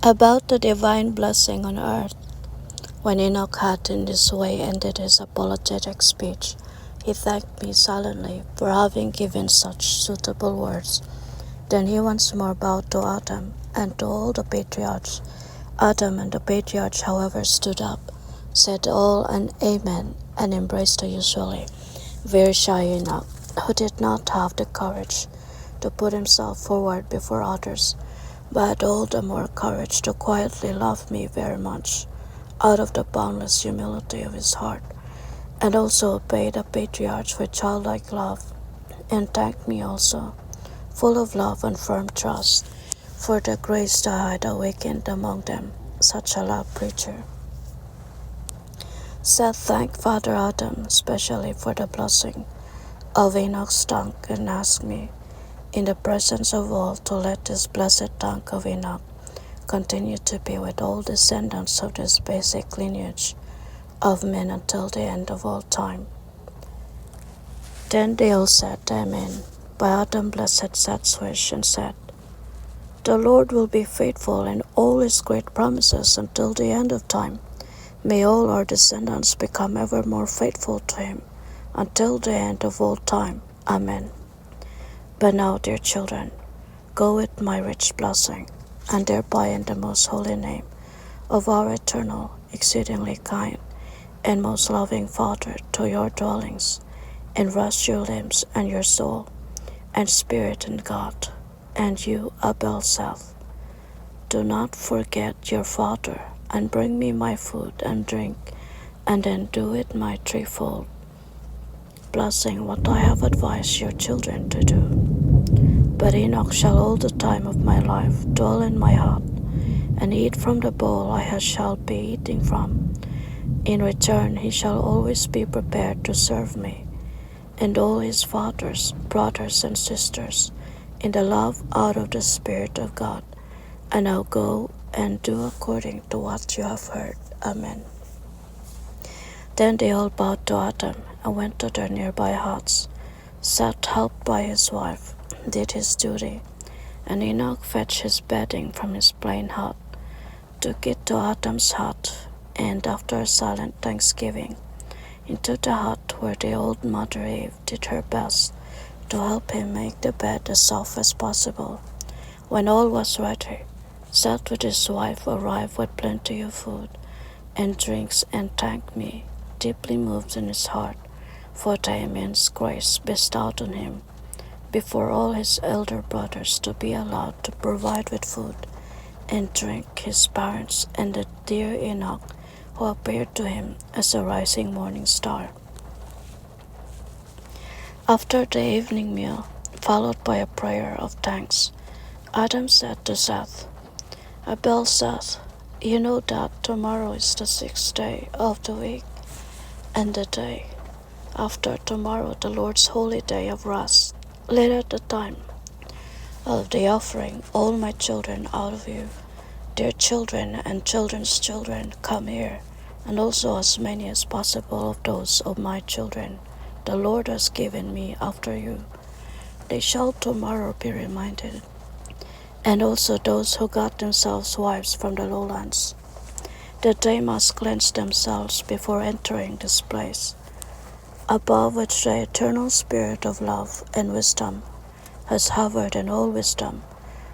About the divine blessing on earth. When Enoch had in this way ended his apologetic speech, he thanked me silently for having given such suitable words. Then he once more bowed to Adam and to all the patriarchs. Adam and the patriarchs, however, stood up, said all an Amen, and embraced usually very shy Enoch, who did not have the courage to put himself forward before others, but had all the more courage to quietly love me very much, out of the boundless humility of his heart, and also obeyed the patriarchs with childlike love, and thanked me also, full of love and firm trust, for the grace that I had awakened among them such a loud preacher. Seth thanked Father Adam especially for the blessing of Enoch's tongue, and asked me, in the presence of all, to let this blessed tongue of Enoch continue to be with all descendants of this basic lineage of men until the end of all time. Then they all said Amen. By Adam blessed Seth's wish, and said, the Lord will be faithful in all his great promises until the end of time. May all our descendants become ever more faithful to him until the end of all time. Amen. But now, dear children, go with my rich blessing, and thereby in the most holy name of our eternal, exceedingly kind, and most loving Father, to your dwellings, and rest your limbs and your soul and spirit in God. And you, Abel, Seth, do not forget your Father, and bring me my food and drink, and then do it my threefold blessing what I have advised your children to do. But Enoch shall all the time of my life dwell in my hut, and eat from the bowl I shall be eating from. In return he shall always be prepared to serve me, and all his fathers, brothers, and sisters, in the love out of the Spirit of God. And now go and do according to what you have heard. Amen. Then they all bowed to Adam and went to their nearby huts. Seth, helped by his wife, did his duty, and Enoch fetched his bedding from his plain hut, took it to Adam's hut, and after a silent thanksgiving, into the hut where the old Mother Eve did her best to help him make the bed as soft as possible. When all was ready, Seth with his wife arrived with plenty of food and drinks, and thanked me, deeply moved in his heart for the immense grace bestowed on him before all his elder brothers to be allowed to provide with food and drink his parents and the dear Enoch, who appeared to him as a rising morning star. After the evening meal, followed by a prayer of thanks, Adam said to Seth, Abel, Seth, you know that tomorrow is the 6th day of the week, and the day after tomorrow the Lord's holy day of rest. Let at the time of the offering all my children out of you, their children and children's children, come here, and also as many as possible of those of my children the Lord has given me after you. They shall tomorrow be reminded, and also those who got themselves wives from the lowlands, that they must cleanse themselves before entering this place, above which the eternal Spirit of love and wisdom has hovered, in all wisdom,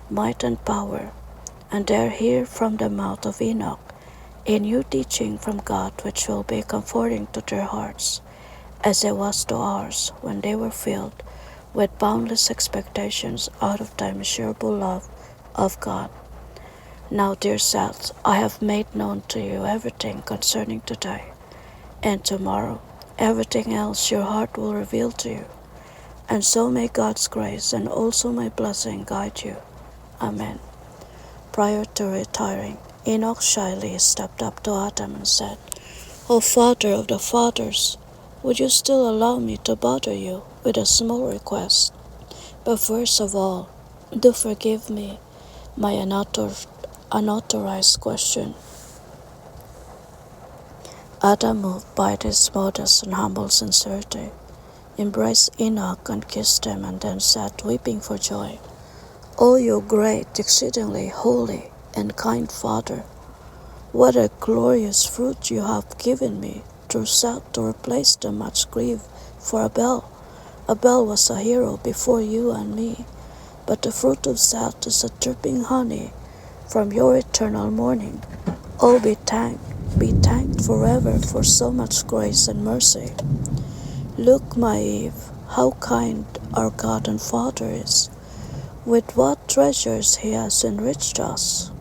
might, and power, and there hear from the mouth of Enoch a new teaching from God, which will be comforting to their hearts, as it was to ours when they were filled with boundless expectations out of the immeasurable love of God. Now, dear Seth, I have made known to you everything concerning today, and tomorrow everything else your heart will reveal to you. And so may God's grace and also my blessing guide you. Amen. Prior to retiring, Enoch shyly stepped up to Adam and said, O Father of the fathers, would you still allow me to bother you with a small request? But first of all, do forgive me my unauthorized question. Adam, moved by this modest and humble sincerity, embraced Enoch and kissed him, and then said, weeping for joy, O you great, exceedingly holy, and kind Father. What a glorious fruit you have given me through Seth to replace the much grief for Abel. Abel was a hero before you and me, but the fruit of Seth is a dripping honey from your eternal morning. Oh, be thanked forever for so much grace and mercy. Look, my Eve, how kind our God and Father is, with what treasures He has enriched us.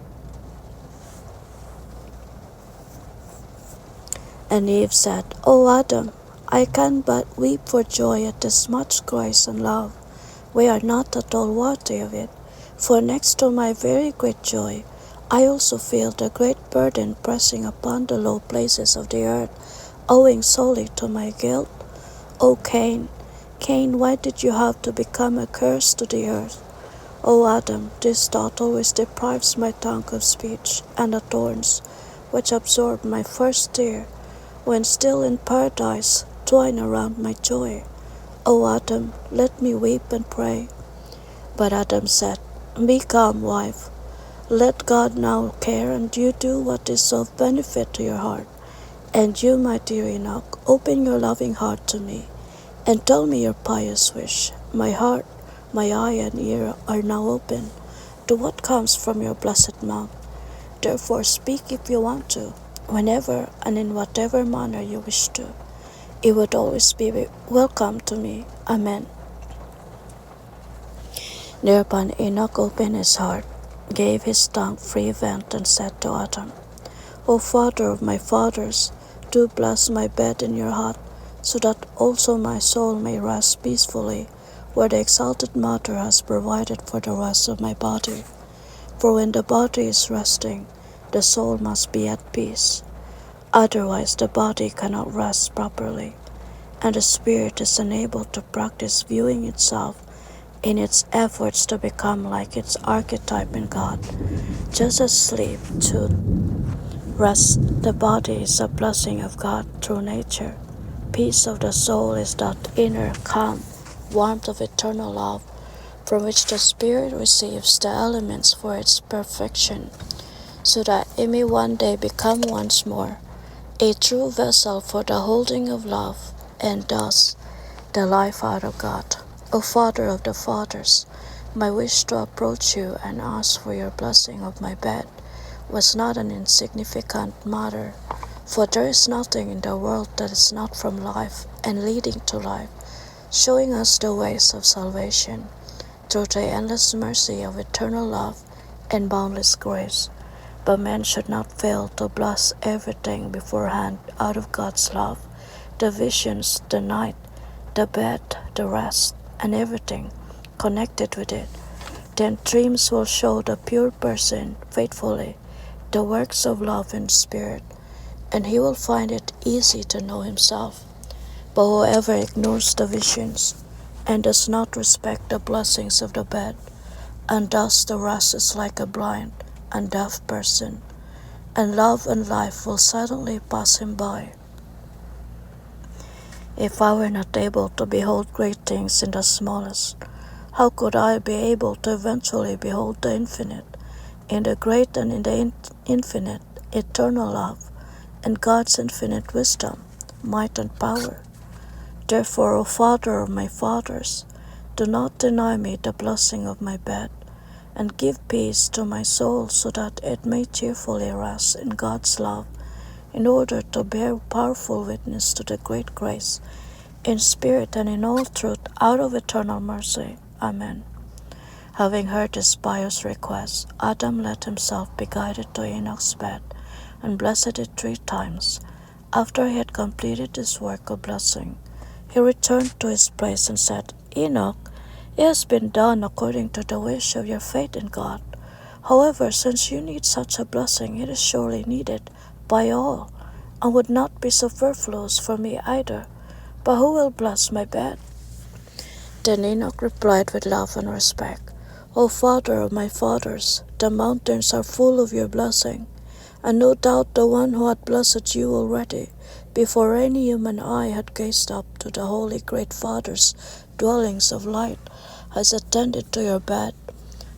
And Eve said, O Adam, I can but weep for joy at this much grace and love. We are not at all worthy of it, for next to my very great joy, I also feel the great burden pressing upon the low places of the earth, owing solely to my guilt. O Cain, Cain, why did you have to become a curse to the earth? O Adam, this thought always deprives my tongue of speech, and the thorns, which absorbed my first tear, when still in paradise, twine around my joy. O Adam, let me weep and pray. But Adam said, Be calm, wife. Let God now care, and you do what is of benefit to your heart. And you, my dear Enoch, open your loving heart to me, and tell me your pious wish. My heart, my eye and ear are now open to what comes from your blessed mouth. Therefore speak if you want to, whenever and in whatever manner you wish to. It would always be welcome to me. Amen. Thereupon Enoch opened his heart, gave his tongue free vent, and said to Adam, O Father of my fathers, do bless my bed in your hut, so that also my soul may rest peacefully, where the exalted Mother has provided for the rest of my body. For when the body is resting, the soul must be at peace. Otherwise the body cannot rest properly, and the spirit is unable to practice viewing itself in its efforts to become like its archetype in God. Just as sleep to rest the body is a blessing of God through nature, peace of the soul is that inner calm, warmth of eternal love, from which the spirit receives the elements for its perfection, so that it may one day become once more a true vessel for the holding of love, and thus the life out of God. O Father of the fathers, my wish to approach you and ask for your blessing of my bed was not an insignificant matter, for there is nothing in the world that is not from life and leading to life, showing us the ways of salvation through the endless mercy of eternal love and boundless grace. But man should not fail to bless everything beforehand out of God's love, the visions, the night, the bed, the rest, and everything connected with it. Then dreams will show the pure person faithfully the works of love and spirit, and he will find it easy to know himself. But whoever ignores the visions and does not respect the blessings of the bed, and thus the rest is like a blind and deaf person, and love and life will suddenly pass him by. If I were not able to behold great things in the smallest, how could I be able to eventually behold the infinite in the great and in the infinite eternal love and God's infinite wisdom, might and power? Therefore, O Father of my fathers, do not deny me the blessing of my bed, and give peace to my soul so that it may cheerfully rest in God's love, in order to bear powerful witness to the great grace, in spirit and in all truth, out of eternal mercy. Amen. Having heard this pious request, Adam let himself be guided to Enoch's bed, and blessed it 3 times. After he had completed his work of blessing, he returned to his place and said, Enoch, it has been done according to the wish of your faith in God. However, since you need such a blessing, it is surely needed by all, and would not be superfluous for me either. But who will bless my bed? Then Enoch replied with love and respect, O Father of my fathers, the mountains are full of your blessing, and no doubt the one who had blessed you already, before any human eye had gazed up to the holy great Father's dwellings of light, has attended to your bed.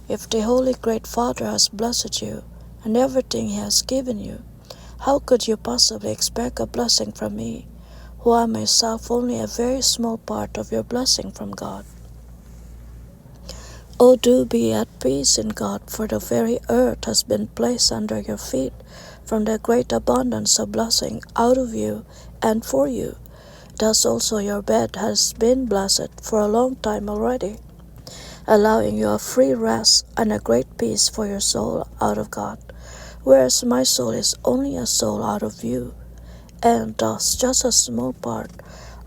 If the holy great Father has blessed you, and everything He has given you. How could you possibly expect a blessing from me, who am myself only a very small part of your blessing from God? Oh, do be at peace in God, for the very earth has been placed under your feet from the great abundance of blessing out of you and for you. Thus also your bed has been blessed for a long time already, allowing you a free rest and a great peace for your soul out of God, whereas my soul is only a soul out of you, and thus just a small part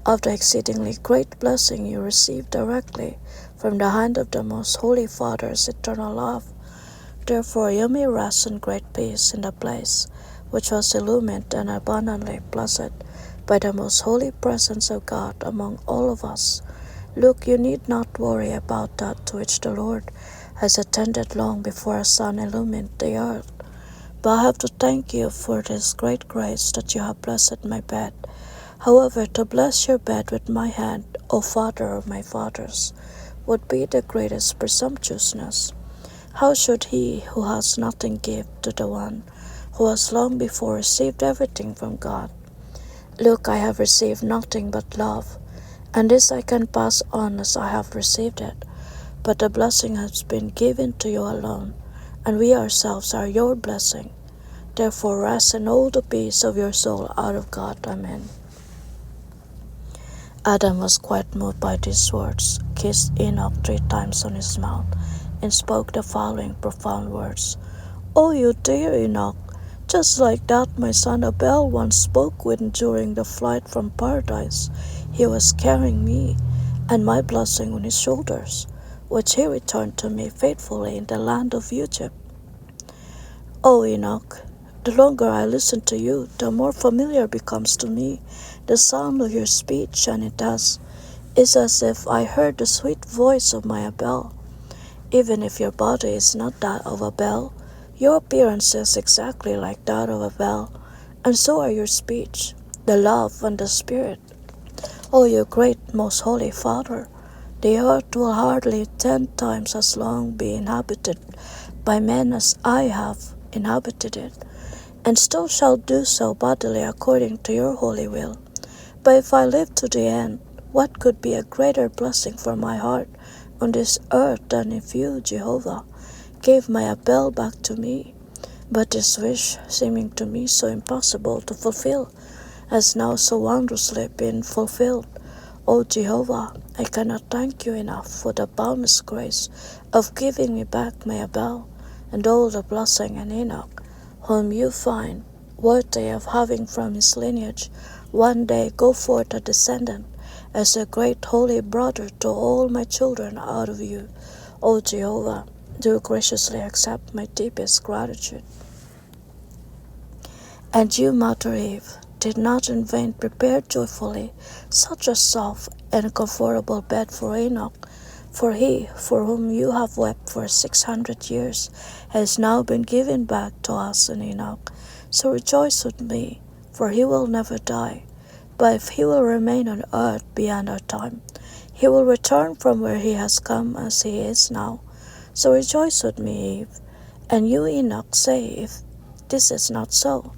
of the exceedingly great blessing you receive directly from the hand of the most holy Father's eternal love. Therefore you may rest in great peace in the place which was illumined and abundantly blessed by the most holy presence of God among all of us. Look, you need not worry about that to which the Lord has attended long before a sun illumined the earth. But I have to thank you for this great grace that you have blessed my bed. However, to bless your bed with my hand, O Father of my fathers, would be the greatest presumptuousness. How should he who has nothing give to the one who has long before received everything from God? Look, I have received nothing but love, and this I can pass on as I have received it. But the blessing has been given to you alone, and we ourselves are your blessing. Therefore rest in all the peace of your soul out of God. Amen. Adam was quite moved by these words, kissed Enoch 3 times on his mouth, and spoke the following profound words. "Oh, you dear Enoch, just like that my son Abel once spoke with during the flight from paradise. He was carrying me and my blessing on his shoulders, which he returned to me faithfully in the land of Egypt. Oh, Enoch, the longer I listen to you, the more familiar becomes to me the sound of your speech, and is as if I heard the sweet voice of my Abel. Even if your body is not that of Abel, your appearance is exactly like that of Abel, and so are your speech, the love, and the spirit. O you great most holy Father, the earth will hardly 10 times as long be inhabited by men as I have inhabited it, and still shall do so bodily according to your holy will. But if I live to the end, what could be a greater blessing for my heart on this earth than if you, Jehovah, gave my Abel back to me? But this wish, seeming to me so impossible to fulfill, has now so wondrously been fulfilled. O Jehovah, I cannot thank you enough for the boundless grace of giving me back my Abel and all the blessing in Enoch, whom you find worthy of having from his lineage one day go forth a descendant, as a great holy brother to all my children out of you. O Jehovah, do graciously accept my deepest gratitude. And you, Mother Eve, did not in vain prepare joyfully such a soft and comfortable bed for Enoch, for he, for whom you have wept for 600 years, has now been given back to us in Enoch. So rejoice with me, for he will never die. But if he will remain on earth beyond our time, he will return from where he has come as he is now. So rejoice with me, Eve, and you, Enoch, say if this is not so.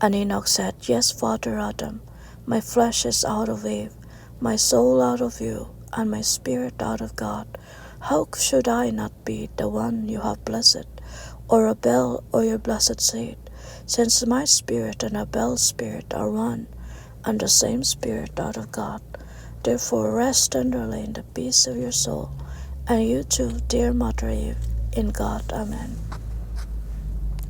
And Enoch said, Yes, Father Adam, my flesh is out of Eve, my soul out of you, and my spirit out of God. How should I not be the one you have blessed, or Abel, or your blessed seed, since my spirit and Abel's spirit are one, and the same spirit out of God? Therefore rest tenderly in the peace of your soul, and you too, dear Mother Eve, in God. Amen.